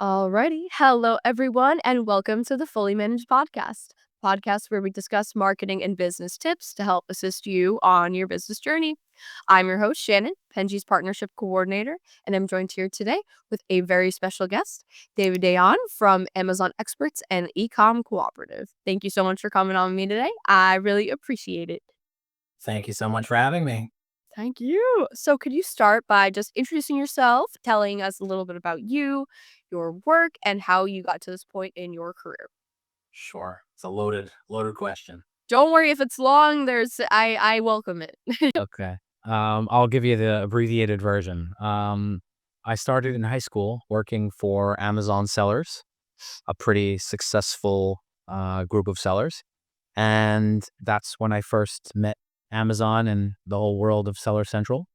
Alrighty. Hello, everyone, and welcome to the Fully Managed podcast where we discuss marketing and business tips to help assist you on your business journey. I'm your host, Shannon, Penji's partnership coordinator, and I'm joined here today with a very special guest, Dayon from Amazon Experts and Ecom Cooperative. Thank you so much for coming on with me today. I really appreciate it. Thank you so much for having me. Thank you. So, could you start by just introducing yourself, telling us a little bit about you, your work, and how you got to this point in your career? Sure. It's a loaded question. Don't worry if it's long. I welcome it. Okay. I'll give you the abbreviated version. I started in high school working for Amazon sellers, a pretty successful group of sellers. And that's when I first met Amazon and the whole world of Seller Central.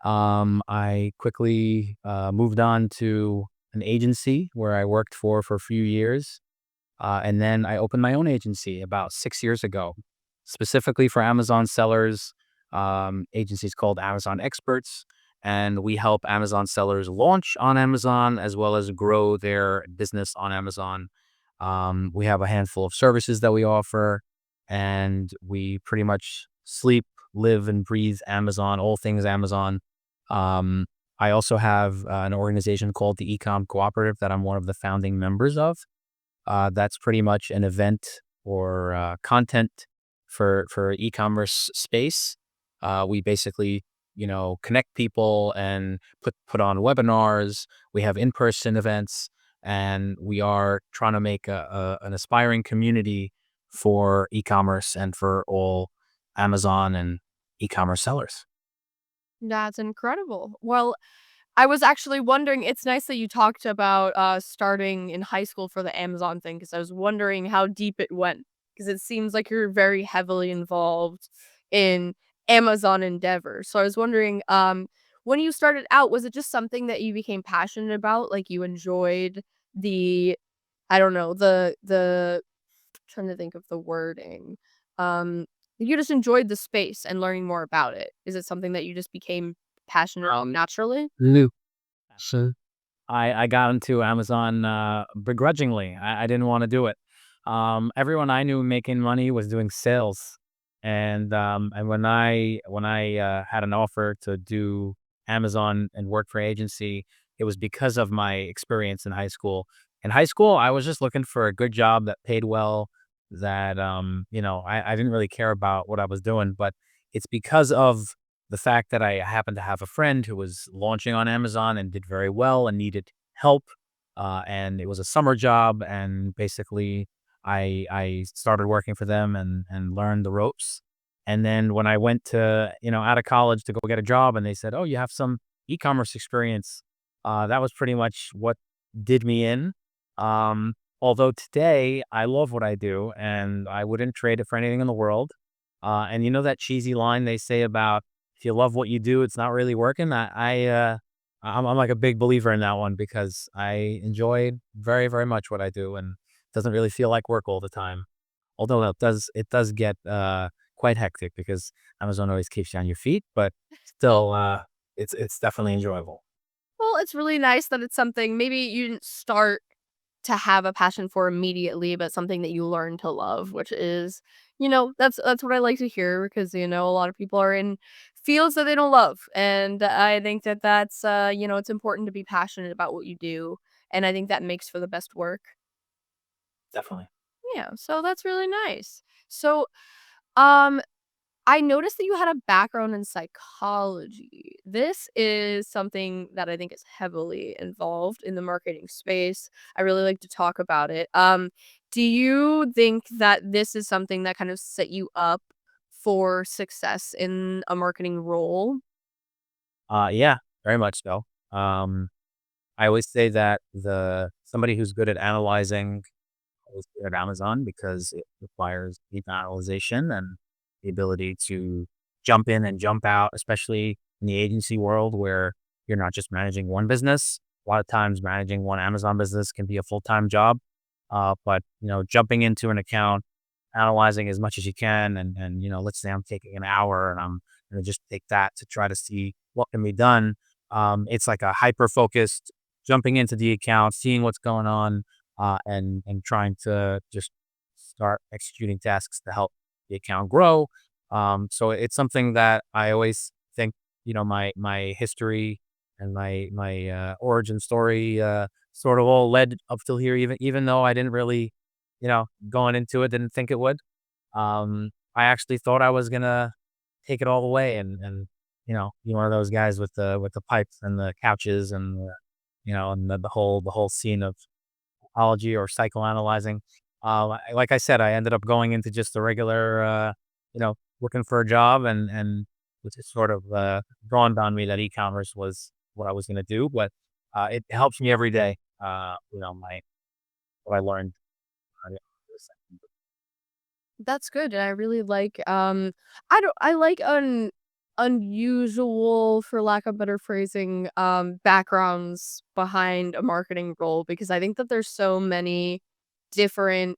I quickly moved on to an agency where I worked for a few years. And then I opened my own agency about 6 years ago, specifically for Amazon sellers. Agency's called Amazon Experts, and we help Amazon sellers launch on Amazon as well as grow their business on Amazon. We have a handful of services that we offer, and we pretty much sleep, live, and breathe Amazon, all things Amazon. Um, I also have an organization called the Ecom Cooperative that I'm one of the founding members of. That's pretty much an event or content for e-commerce space. We basically, connect people and put on webinars. We have in-person events, and we are trying to make an aspiring community for e-commerce and for all Amazon and e-commerce sellers. That's incredible. Well, I was actually wondering, it's nice that you talked about starting in high school for the Amazon thing because I was wondering how deep it went because it seems like you're very heavily involved in Amazon endeavor. So I was wondering, when you started out, was it just something that you became passionate about? Like you enjoyed the, I don't know, the trying to think of the wording. You just enjoyed the space and learning more about it. Is it something that you just became passionate about naturally? New. So I got into Amazon begrudgingly. I didn't want to do it. Everyone I knew making money was doing sales, and when I had an offer to do Amazon and work for agency, it was because of my experience in high school. In high school, I was just looking for a good job that paid well. That I didn't really care about what I was doing, but it's because of the fact that I happened to have a friend who was launching on Amazon and did very well and needed help. And it was a summer job. And basically, I started working for them and learned the ropes. And then when I went to, out of college to go get a job and they said, "Oh, you have some e-commerce experience." That was pretty much what did me in. Although today I love what I do and I wouldn't trade it for anything in the world. And you know that cheesy line they say about if you love what you do, it's not really working. I'm like a big believer in that one because I enjoy very, very much what I do and it doesn't really feel like work all the time. Although it does get quite hectic because Amazon always keeps you on your feet, but still, it's definitely enjoyable. Well, it's really nice that it's something maybe you didn't start to have a passion for immediately, but something that you learn to love, which is, that's what I like to hear because, a lot of people are in fields that they don't love. And I think that that's, it's important to be passionate about what you do. And I think that makes for the best work. Definitely. Yeah. So that's really nice. So, um, I noticed that you had a background in psychology. This is something that I think is heavily involved in the marketing space. I really like to talk about it. Do you think that this is something that kind of set you up for success in a marketing role? Yeah, very much so. I always say that the somebody who's good at analyzing is good at Amazon because it requires deep analyzation and the ability to jump in and jump out, especially in the agency world where you're not just managing one business. A lot of times managing one Amazon business can be a full-time job. But jumping into an account, analyzing as much as you can, and let's say I'm taking an hour and I'm going to just take that to try to see what can be done. It's like a hyper focused jumping into the account, seeing what's going on, and trying to just start executing tasks to help the account grow. So it's something that I always think, my history and my origin story sort of all led up till here, even though I didn't really, going into it, didn't think it would. I actually thought I was gonna take it all the way and be one of those guys with the pipes and the couches and the whole scene of psychology or psychoanalyzing. Like I said, I ended up going into just a regular, looking for a job, and which is sort of dawned on me that e-commerce was what I was going to do. But it helps me every day. My what I learned. uh, That's good, and I really like, I like unusual, for lack of better phrasing, backgrounds behind a marketing role because I think that there's so many different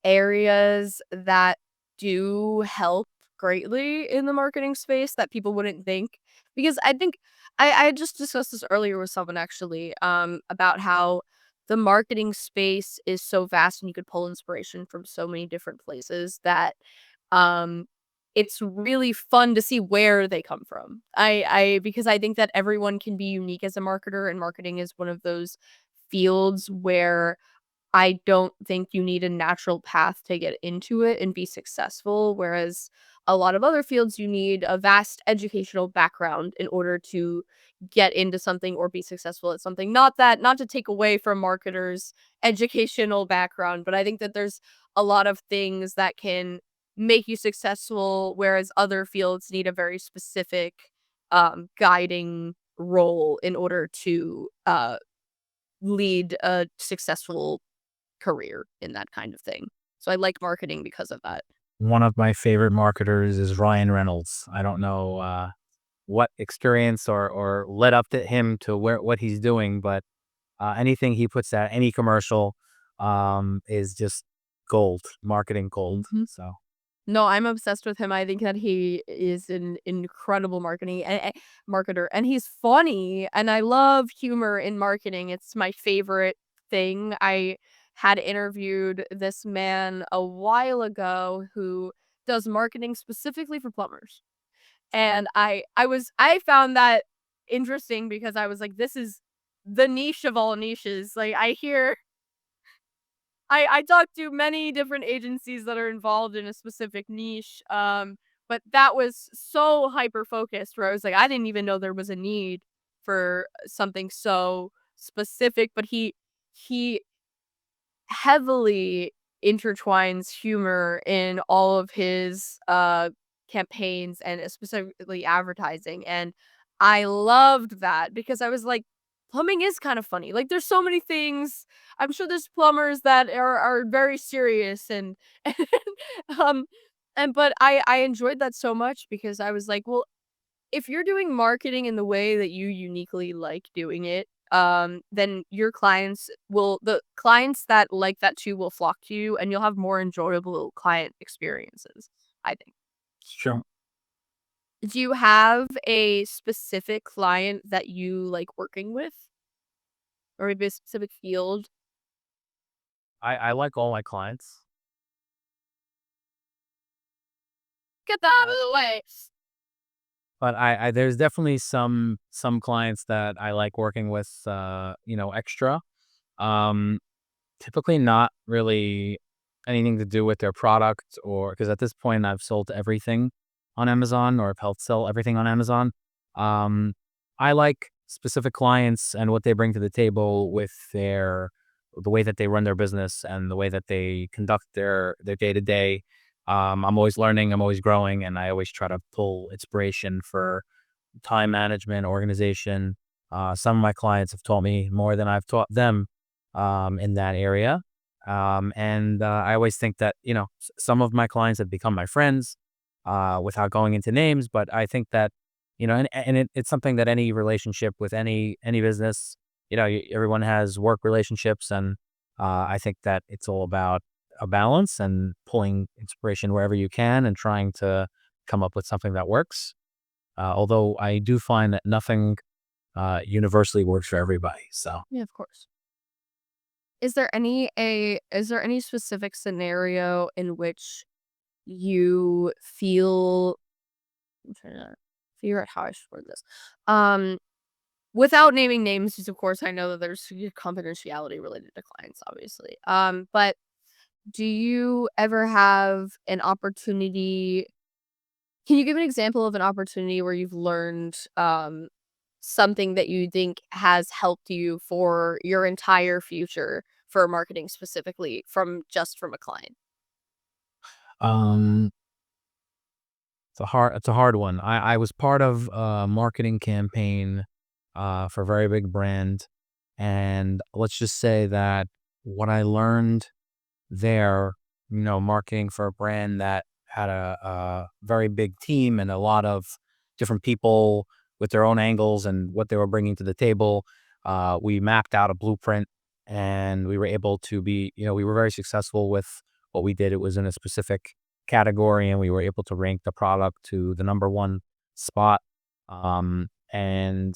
areas that do help greatly in the marketing space that people wouldn't think. Because I think I just discussed this earlier with someone actually, about how the marketing space is so vast and you could pull inspiration from so many different places that um it's really fun to see where they come from. I because I think that everyone can be unique as a marketer and marketing is one of those fields where I don't think you need a natural path to get into it and be successful, whereas a lot of other fields, you need a vast educational background in order to get into something or be successful at something. Not to take away from marketers' educational background, but I think that there's a lot of things that can make you successful, whereas other fields need a very specific, guiding role in order to, lead a successful career in that kind of thing. So I like marketing because of that. One of my favorite marketers is Ryan Reynolds. I don't know what experience or led up to him to where what he's doing, but anything he puts out, any commercial, is just gold, marketing gold. Mhm. So No, I'm obsessed with him. I think that he is an incredible marketer, and he's funny, and I love humor in marketing. It's my favorite thing. I had interviewed this man a while ago who does marketing specifically for plumbers. And I found that interesting because I was like, this is the niche of all niches. Like I talked to many different agencies that are involved in a specific niche, but that was so hyper focused where I was like, I didn't even know there was a need for something so specific, but he heavily intertwines humor in all of his, campaigns and specifically advertising, and I loved that because I was like, "Plumbing is kind of funny." Like, there's so many things I'm sure there's plumbers that are very serious and, um, and but I enjoyed that so much because I was like, "Well, if you're doing marketing in the way that you uniquely like doing it, then the clients that like that too will flock to you and you'll have more enjoyable client experiences, I think. sure. Do you have a specific client that you like working with or maybe a specific field? I like all my clients. Get that out of the way. But I there's definitely some clients that I like working with, extra. Um, Typically not really anything to do with their product, or because at this point I've sold everything on Amazon or have helped sell everything on Amazon. Um, I like specific clients and what they bring to the table with the way that they run their business and the way that they conduct their day to day. I'm always learning, I'm always growing, and I always try to pull inspiration for time management, organization. Some of my clients have taught me more than I've taught them in that area. And I always think that, some of my clients have become my friends without going into names. But I think that, it's something that any relationship with any business, everyone has work relationships. And I think that it's all about a balance and pulling inspiration wherever you can and trying to come up with something that works. Although I do find that nothing universally works for everybody. So, Yeah, of course. Is there any specific scenario in which you feel I'm trying to figure out how I should word this. Um, Without naming names, because of course I know that there's confidentiality related to clients, obviously. But do you ever have an opportunity can you give an example of an opportunity where you've learned, something that you think has helped you for your entire future for marketing specifically from a client? um, it's a hard one. I was part of a marketing campaign for a very big brand, and let's just say that what I learned there, marketing for a brand that had a very big team and a lot of different people with their own angles and what they were bringing to the table. We mapped out a blueprint and we were able to we were very successful with what we did. It was in a specific category and we were able to rank the product to the number one spot. And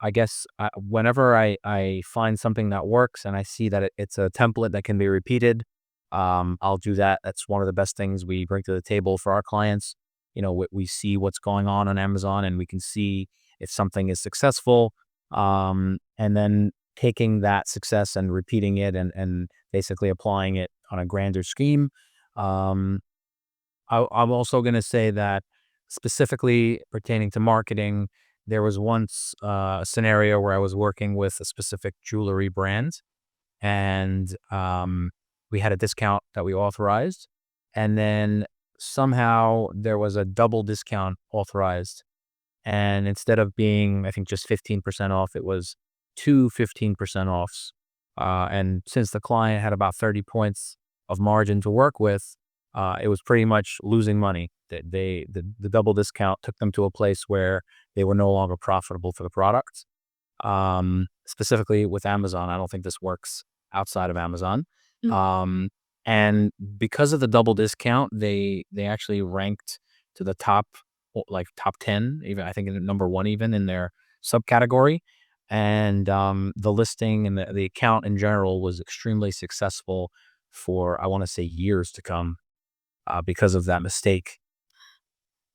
I guess whenever I find something that works and I see that it's a template that can be repeated, I'll do that. That's one of the best things we bring to the table for our clients. We see what's going on Amazon, and we can see if something is successful, and then taking that success and repeating it and basically applying it on a grander scheme. Um, I'm also going to say that specifically pertaining to marketing, there was once a scenario where I was working with a specific jewelry brand, and we had a discount that we authorized, and then somehow there was a double discount authorized, and instead of being, I think, just 15% off, it was two 15% offs. And since the client had about 30 points of margin to work with, it was pretty much losing money. The double discount took them to a place where they were no longer profitable for the product. Specifically with Amazon, I don't think this works outside of Amazon. Mm. Um, and because of the double discount, they actually ranked to the top, like top 10, even I think number one even in their subcategory. And the listing and the account in general was extremely successful for I want to say years to come because of that mistake.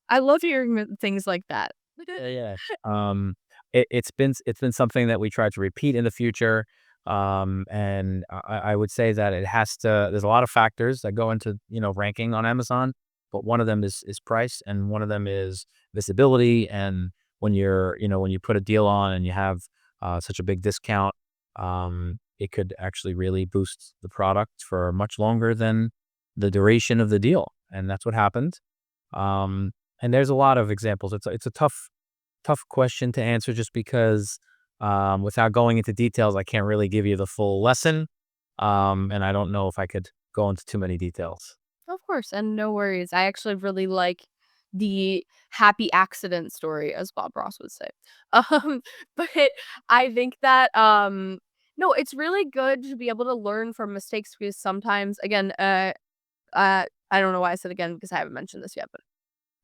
I love hearing things like that. Yeah, yeah. It's been something that we try to repeat in the future, and I would say that it has to. There's a lot of factors that go into ranking on Amazon, but one of them is price, and one of them is visibility. And when you put a deal on and you have such a big discount, it could actually really boost the product for much longer than the duration of the deal, and that's what happened. Um, and there's a lot of examples. It's a tough question to answer just because without going into details, I can't really give you the full lesson. And I don't know if I could go into too many details. Of course, and no worries. I actually really like the happy accident story, as Bob Ross would say. Um, but I think that no, it's really good to be able to learn from mistakes because sometimes, again, I don't know why I said again because I haven't mentioned this yet, but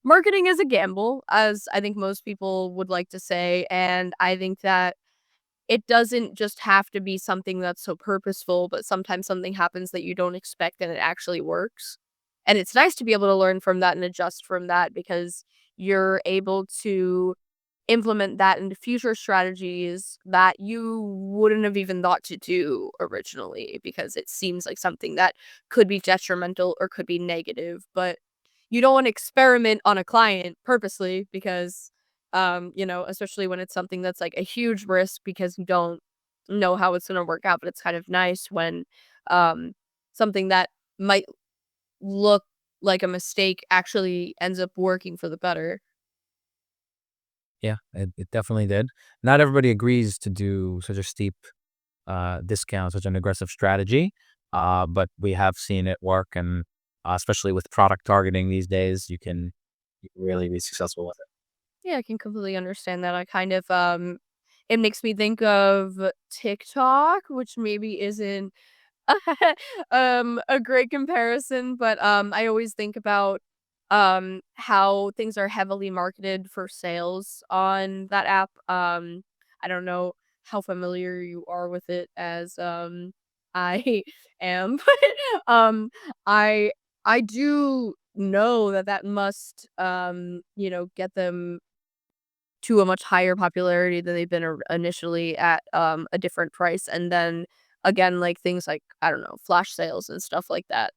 marketing is a gamble, as I think most people would like to say, and I think that it doesn't just have to be something that's so purposeful, but sometimes something happens that you don't expect and it actually works. And it's nice to be able to learn from that and adjust from that because you're able to implement that into future strategies that you wouldn't have even thought to do originally because it seems like something that could be detrimental or could be negative. But you don't want to experiment on a client purposely because especially when it's something that's like a huge risk because you don't know how it's going to work out, but it's kind of nice when um something that might look like a mistake actually ends up working for the better. Yeah, it definitely did. Not everybody agrees to do such a steep discount, such an aggressive strategy, but we have seen it work, and especially with product targeting these days, you can really be successful with it. Yeah, I can completely understand that. I kind of it makes me think of TikTok, which maybe isn't a great comparison, but I always think about how things are heavily marketed for sales on that app. I don't know how familiar you are with it as, I am, but, I I do know that that must, get them to a much higher popularity than they've been initially at, a different price, and then, again, like, things like, I don't know, flash sales and stuff like that,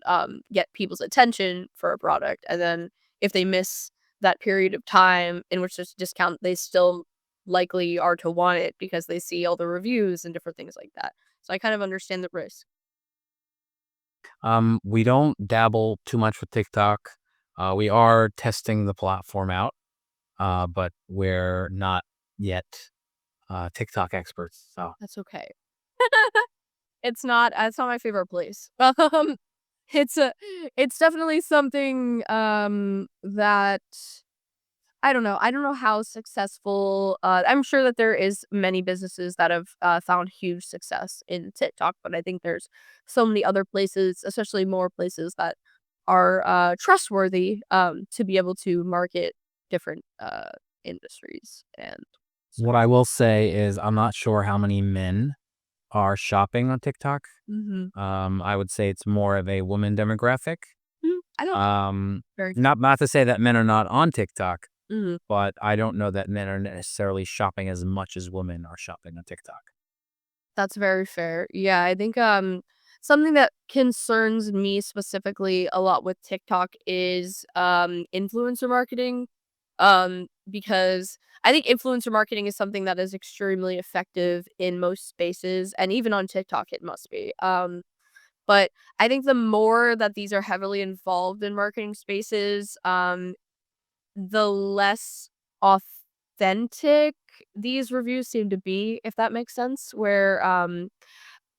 get people's attention for a product, and then if they miss that period of time in which there's a discount, they still likely are to want it because they see all the reviews and different things like that. So I kind of understand the risk. We don't dabble too much with TikTok. We are testing the platform out, but we're not yet TikTok experts. So That's okay. It's not my favorite place. It's a it's definitely something, that I don't know how successful, I'm sure that there is many businesses that have, found huge success in TikTok, but I think there's so many other places, especially more places that are, trustworthy, to be able to market different, industries and so. what I will say is I'm not sure how many men are shopping on TikTok. Mhm. I would say it's more of a woman demographic. Mhm. I don't Um, very not to say that men are not on TikTok, Mhm. but I don't know that men are necessarily shopping as much as women are shopping on TikTok. That's very fair. Yeah, I think, something that concerns me specifically a lot with TikTok is, influencer marketing, because I think influencer marketing is something that is extremely effective in most spaces, and even on TikTok, it must be. But I think the more that these are heavily involved in marketing spaces, the less authentic these reviews seem to be, if that makes sense, where,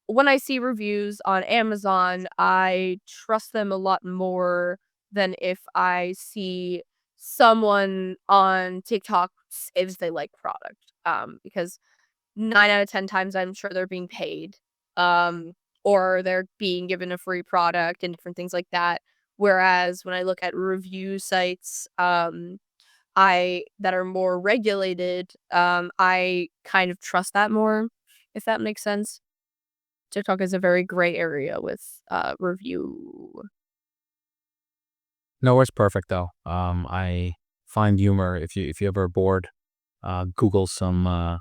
when I see reviews on Amazon, I trust them a lot more than if I see someone on TikTok if they like product. Because 9 out of 10 times I'm sure they're being paid, um, or they're being given a free product and different things like that. Whereas when I look at review sites, I that are more regulated, I kind of trust that more, if that makes sense. TikTok is a very gray area with, review. Nowhere's perfect though. I find humor if you ever bored, Google some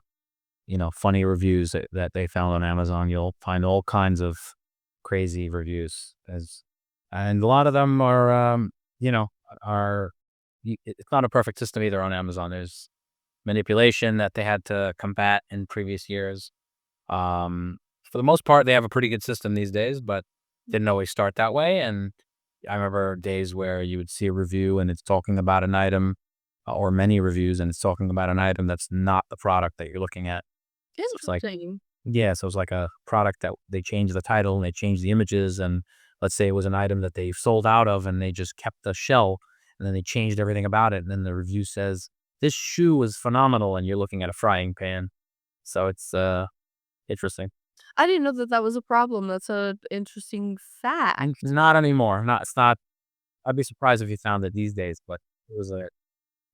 funny reviews that they found on Amazon. You'll find all kinds of crazy reviews, and a lot of them are you know are it's not a perfect system either on Amazon. There's manipulation that they had to combat in previous years. For the most part, they have a pretty good system these days, but didn't always start that way. And I remember days where you would see a review and it's talking about an item, or many reviews, and it's talking about an item that's not the product that you're looking at. So it's like, Interesting. yeah, so it's like a product that they changed the title and they changed the images. And let's say it was an item that they sold out of and they just kept the shell and then they changed everything about it. And then the review says, this shoe was phenomenal. And you're looking at a frying pan. So it's interesting. I didn't know that that was a problem. That's a interesting fact. Not anymore. Not it's not I'd be surprised if you found it these days, but it was a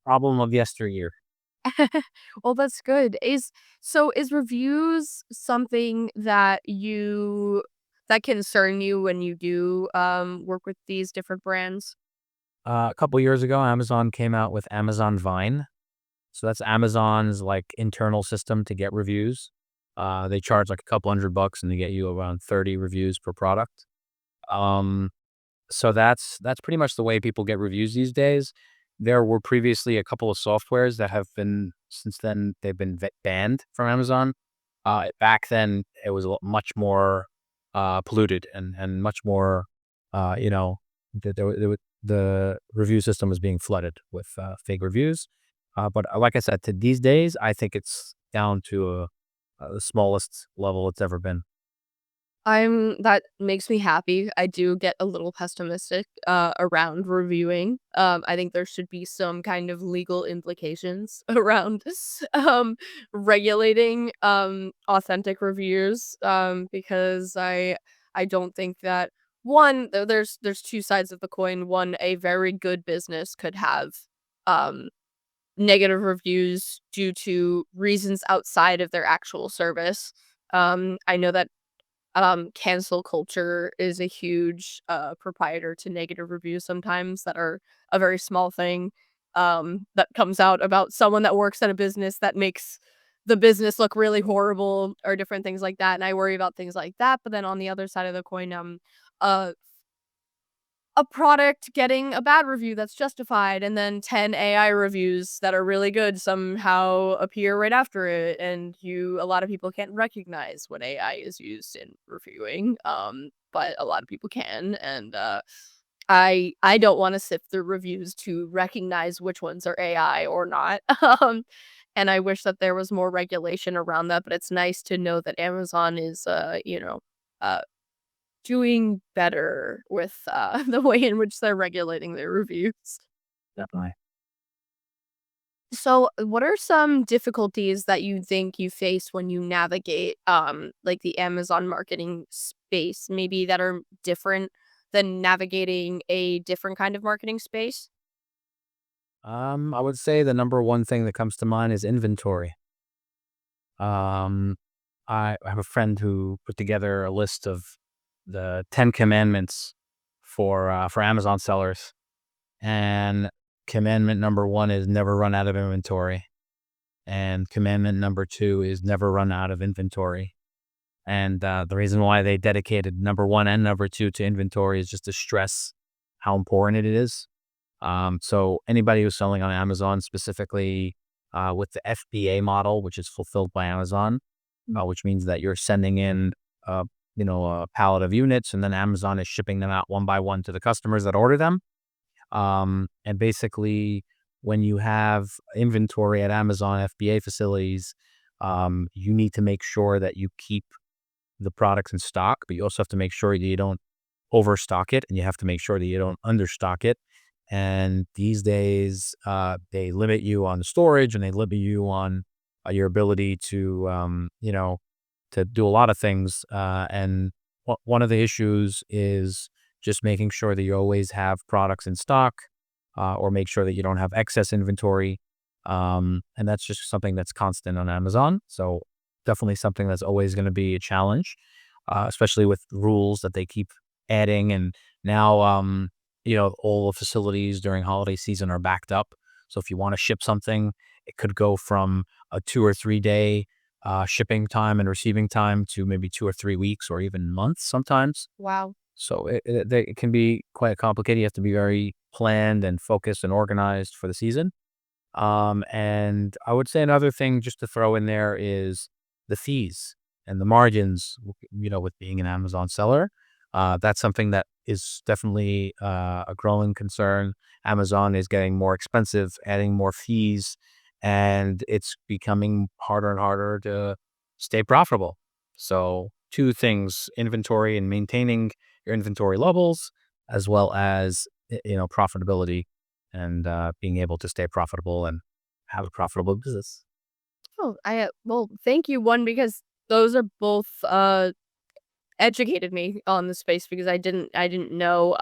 problem of yesteryear. Well, that's good. Is reviews something that that concern you when you do, work with these different brands? A couple years ago, Amazon came out with Amazon Vine. So that's Amazon's like internal system to get reviews. They charge like a couple $100 and they get you around 30 reviews per product. Um, so that's pretty much the way people get reviews these days. There were previously a couple of softwares that have been since then they've been banned from Amazon. Back then it was much more polluted and much more you know the review system was being flooded with fake reviews. But like I said, to these days, I think it's down to the smallest level it's ever been. That makes me happy. I do get a little pessimistic, around reviewing. I think there should be some kind of legal implications around, regulating, authentic reviews, because I don't think that one, there's 2 sides of the coin. One, a very good business could have, um negative reviews due to reasons outside of their actual service. I know that cancel culture is a huge, proprietor to negative reviews sometimes that are a very small thing, that comes out about someone that works at a business that makes the business look really horrible or different things like that, and I worry about things like that, but then on the other side of the coin, uh a product getting a bad review that's justified, and then 10 AI reviews that are really good somehow appear right after it, and a lot of people can't recognize when AI is used in reviewing, but a lot of people can, and, I don't wanna sift through reviews to recognize which ones are AI or not, and I wish that there was more regulation around that, but it's nice to know that Amazon is, uh doing better with, the way in which they're regulating their reviews. Definitely. So, what are some difficulties that you think you face when you navigate, like, the Amazon marketing space, maybe that are different than navigating a different kind of marketing space? I would say the number one thing that comes to mind is inventory. Um, I have a friend who put together a list of the 10 commandments for Amazon sellers, and commandment number one is never run out of inventory, and commandment number two is never run out of inventory. And the reason why they dedicated number one and number two to inventory is just to stress how important it is. So anybody who's selling on Amazon, specifically with the FBA model, which is fulfilled by Amazon, Mm. which means that you're sending in, uh, a pallet of units, and then Amazon is shipping them out one by one to the customers that order them. And basically, when you have inventory at Amazon FBA facilities, you need to make sure that you keep the products in stock, but you also have to make sure that you don't overstock it, and you have to make sure that you don't understock it. And these days, they limit you on the storage, and they limit you on your ability to do a lot of things. And one of the issues is just making sure that you always have products in stock, or make sure that you don't have excess inventory. And that's just something that's constant on Amazon. So definitely something that's always going to be a challenge, especially with rules that they keep adding. And now, all the facilities during holiday season are backed up. So if you want to ship something, it could go from a 2 or 3 day shipping time and receiving time to maybe 2 or 3 weeks or even months sometimes. Wow. So it can be quite complicated. You have to be very planned and focused and organized for the season. And I would say another thing just to throw in there is the fees and the margins, with being an Amazon seller. That's something that is definitely a growing concern. Amazon is getting more expensive, adding more fees, and it's becoming harder and harder to stay profitable. So, two things: inventory and maintaining your inventory levels, as well as profitability, and being able to stay profitable and have a profitable business. Oh, well, thank you, one, because those are both, educated me on the space because I didn't know,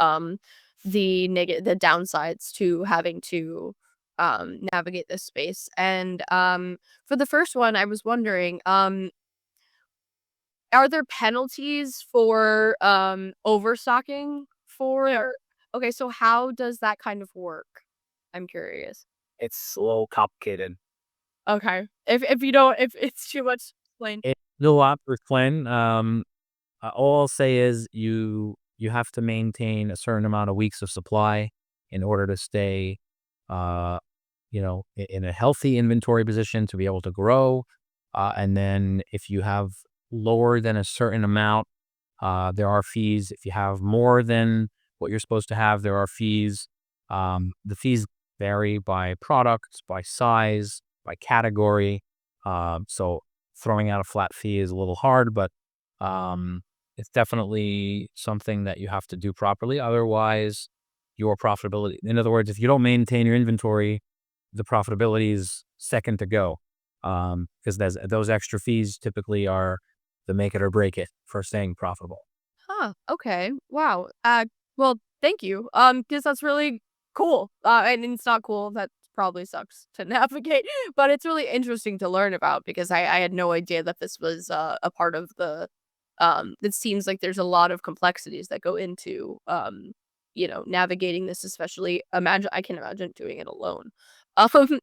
the downsides to having to, navigate this space, and, for the first one, I was wondering, are there penalties for, overstocking Yeah. for okay, so how does that kind of work? I'm curious. It's a little complicated. Okay. If you don't if it's too much to explain. It's a lot to explain. All I'll say is you have to maintain a certain amount of weeks of supply in order to stay, uh, in a healthy inventory position to be able to grow. And then if you have lower than a certain amount, there are fees. If you have more than what you're supposed to have, there are fees. The fees vary by product, by size, by category. So throwing out a flat fee is a little hard, but um, it's definitely something that you have to do properly. Otherwise, your profitability, in other words, if you don't maintain your inventory, the profitability is second to go. Because those extra fees typically are the make it or break it for staying profitable. Huh, okay. Wow. Well, thank you. Because that's really cool. And it's not cool that probably sucks to navigate, but it's really interesting to learn about because I had no idea that this was, a part of the it seems like there's a lot of complexities that go into, navigating this, especially imagine I can imagine doing it alone, um,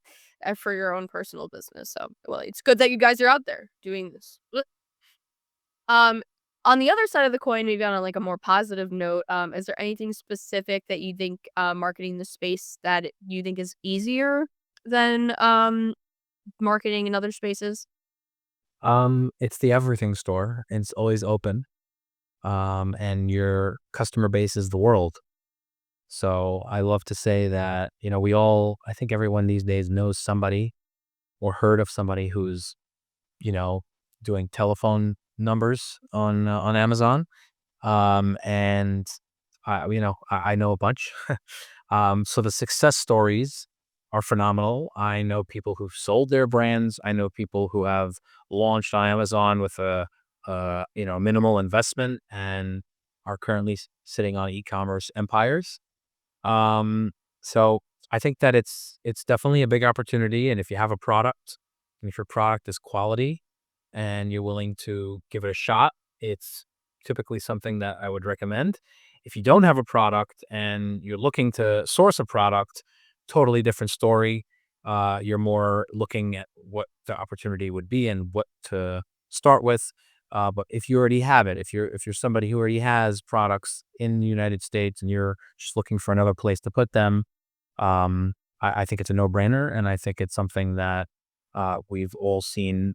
for your own personal business, so, well, it's good that you guys are out there doing this. Um, on the other side of the coin, maybe on a, like, a more positive note, is there anything specific that you think, marketing the space that you think is easier than, marketing in other spaces? It's the everything store, and it's always open, and your customer base is the world. So I love to say that, I think everyone these days knows somebody or heard of somebody who's, you know, doing telephone numbers on Amazon. And I know a bunch. So the success stories are phenomenal. I know people who've sold their brands. I know people who have launched on Amazon with minimal investment and are currently sitting on e-commerce empires. Um, so I think that it's definitely a big opportunity, and if you have a product, and if your product is quality, and you're willing to give it a shot, it's typically something that I would recommend. If you don't have a product and you're looking to source a product, totally different story. You're more looking at what the opportunity would be and what to start with. But if you already have it, if you're somebody who already has products in the United States and you're just looking for another place to put them, um, I think it's a no-brainer, and I think it's something that we've all seen.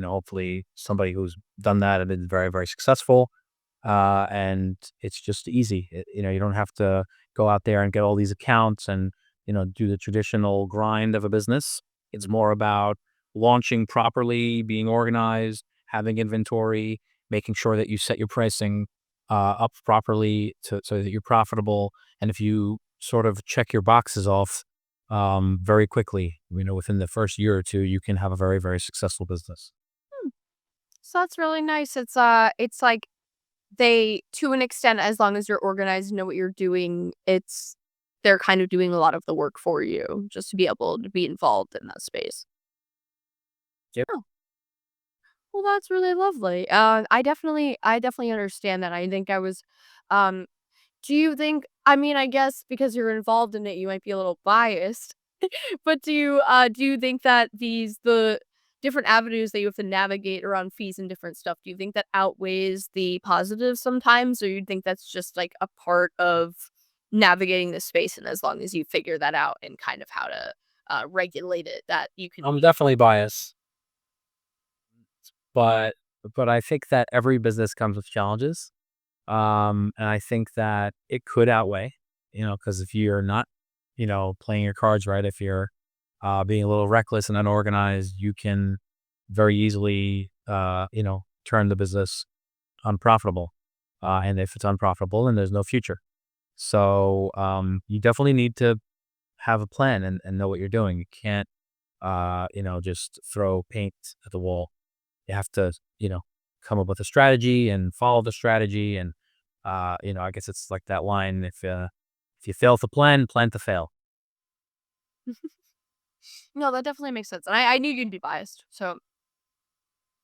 Hopefully, somebody who's done that and been very, very successful. And it's just easy. You don't have to go out there and get all these accounts and do the traditional grind of a business. It's more about launching properly, being organized, having inventory, making sure that you set your pricing up properly so that you're profitable. And if you sort of check your boxes off very quickly, within the first year or two, you can have a very, very successful business. Hmm, so that's really nice. It's like they to an extent, as long as you're organized and know what you're doing, they're kind of doing a lot of the work for you just to be able to be involved in that space. Yep. Oh, well, that's really lovely. I definitely understand that. I think I was, um, do you think, I mean, I guess because you're involved in it, you might be a little biased, but do you think that the different avenues that you have to navigate around fees and different stuff, do you think that outweighs the positives sometimes, or you think that's just like a part of navigating the space, and as long as you figure that out and kind of how to regulate it, that you can I'm be. definitely biased, but I think that every business comes with challenges. And I think that it could outweigh, because if you're not, playing your cards right, if you're being a little reckless and unorganized, you can very easily, turn the business unprofitable. And if it's unprofitable, then there's no future. So you definitely need to have a plan and know what you're doing. You can't, just throw paint at the wall. You have to, come up with a strategy and follow the strategy. And, I guess it's like that line, if you fail to plan, plan to fail. No, that definitely makes sense, and I knew you'd be biased, so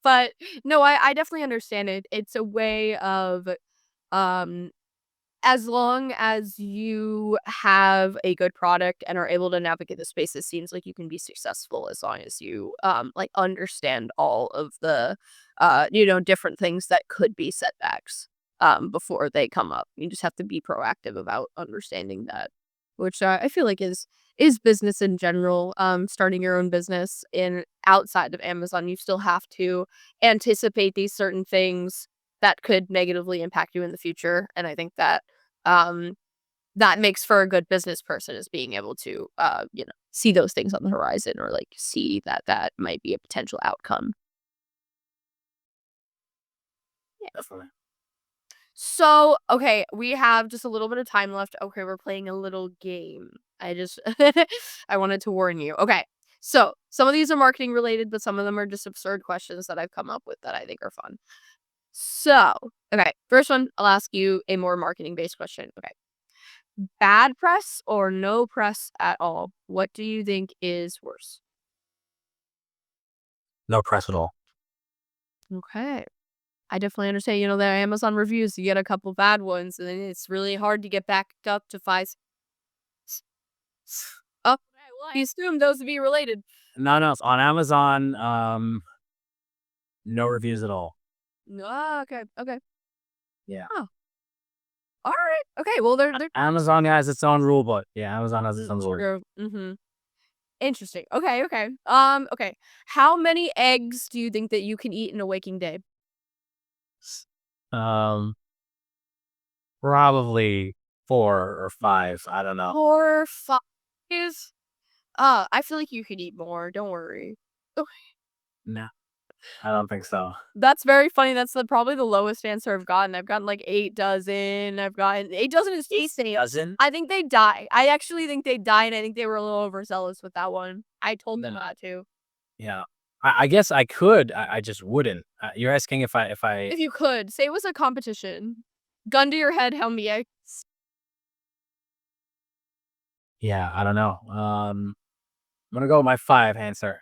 but no, I definitely understand it. It's a way of, um as long as you have a good product and are able to navigate the space, it seems like you can be successful as long as you, like, understand all of the, different things that could be setbacks, before they come up. You just have to be proactive about understanding that, which, I feel like is business in general. Starting your own business in outside of Amazon, you still have to anticipate these certain things that could negatively impact you in the future, and I think that, um, that makes for a good business person is being able to, see those things on the horizon or, like, see that that might be a potential outcome. Yeah. Definitely. So, okay, we have just a little bit of time left. Okay, we're playing a little game. I just I wanted to warn you. Okay. So, some of these are marketing related, but some of them are just absurd questions that I've come up with that I think are fun. So, okay, first one, I'll ask you a more marketing based question. Okay. Bad press or no press at all? What do you think is worse? No press at all. Okay. I definitely understand, the Amazon reviews, you get a couple bad ones, and then it's really hard to get back up to 5 Oh, okay, well, I assume those would be related. No, no, it's on Amazon, no reviews at all. Ah, okay, okay. Yeah. Oh, alright. Okay, well, they're Amazon has its own rule book. Yeah, Amazon has its own rule. true. Mhm. Interesting. Okay, okay. Okay. How many eggs do you think that you can eat in a waking day? Um, Probably 4 or 5, I don't know. 4, 5? I feel like you could eat more, don't worry. Okay. No, I don't think so. That's very funny, that's probably the lowest answer I've gotten. I've gotten, like, 8 dozen, I've gotten 8 dozen is tasty. Doesn't? I think they die. I actually think they die, and I think they were a little overzealous with that one. I told them No. not to. Yeah. I guess I could, I just wouldn't. You're asking if I If you could, say it was a competition. Gun to your head, how many eggs? yeah, I don't know. I'm gonna go with my 5 answer.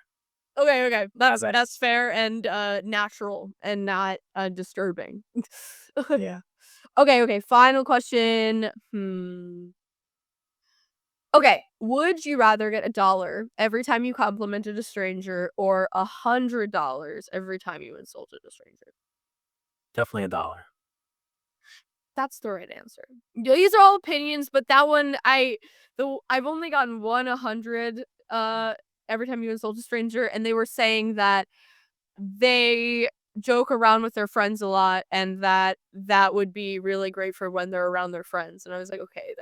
Okay, okay. How's that? That's fair and, natural and not, disturbing. Yeah. Okay, okay, final question. Okay, would you rather get $1 every time you complimented a stranger or $100 every time you insulted a stranger? Definitely a dollar. That's the right answer. These are all opinions, but that one I've only gotten 100 every time you insult a stranger, and they were saying that they joke around with their friends a lot and that would be really great for when they're around their friends. And I was like, okay,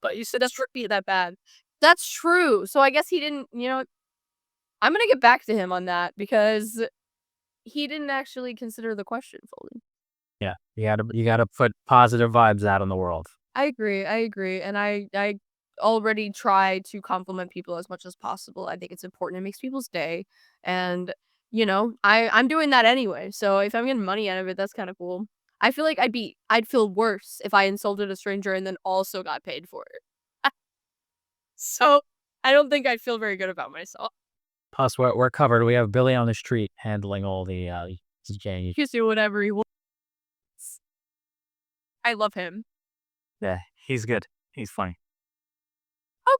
But you said that shouldn't be that bad. That's true. So I guess he didn't, I'm gonna get back to him on that because he didn't actually consider the question fully. yeah, you gotta put positive vibes out in the world. I agree, and I already try to compliment people as much as possible. I think it's important. It makes people's day, and I'm doing that anyway. So if I'm getting money out of it, that's kind of cool. I feel like I'd feel worse if I insulted a stranger and then also got paid for it. So I don't think I'd feel very good about myself. Plus, we're covered. We have Billy on the street handling all the exchange. He can do whatever he wants. I love him. Yeah, he's good. He's funny.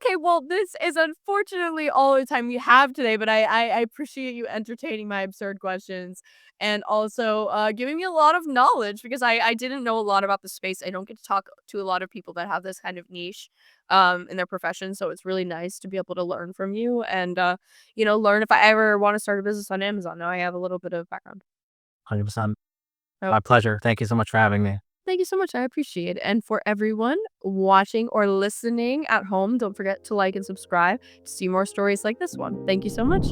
Okay, well, this is unfortunately all the time we have today, but I appreciate you entertaining my absurd questions and also giving me a lot of knowledge because I didn't know a lot about the space. I don't get to talk to a lot of people that have this kind of niche in their profession, so it's really nice to be able to learn from you and learn if I ever want to start a business on Amazon. Now I have a little bit of background. 100%. So My pleasure. Thank you so much for having me. thank you so much. I appreciate it. And for everyone watching or listening at home, don't forget to like and subscribe to see more stories like this one. Thank you so much.